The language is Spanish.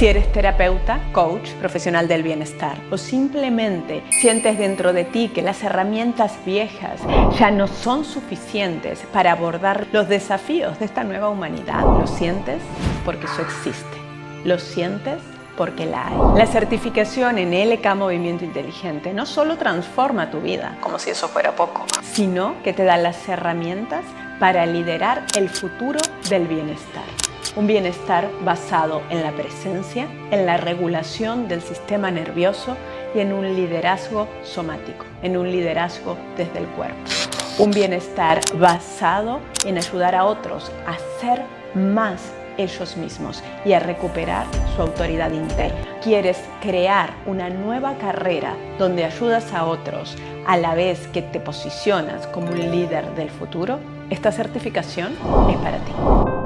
Si eres terapeuta, coach, profesional del bienestar o simplemente sientes dentro de ti que las herramientas viejas ya no son suficientes para abordar los desafíos de esta nueva humanidad, lo sientes porque eso existe. Lo sientes porque la hay. La certificación en LK Movimiento Inteligente no solo transforma tu vida, como si eso fuera poco, sino que te da las herramientas para liderar el futuro del bienestar. Un bienestar basado en la presencia, en la regulación del sistema nervioso y en un liderazgo somático, en un liderazgo desde el cuerpo. Un bienestar basado en ayudar a otros a ser más ellos mismos y a recuperar su autoridad interna. ¿Quieres crear una nueva carrera donde ayudas a otros a la vez que te posicionas como un líder del futuro? Esta certificación es para ti.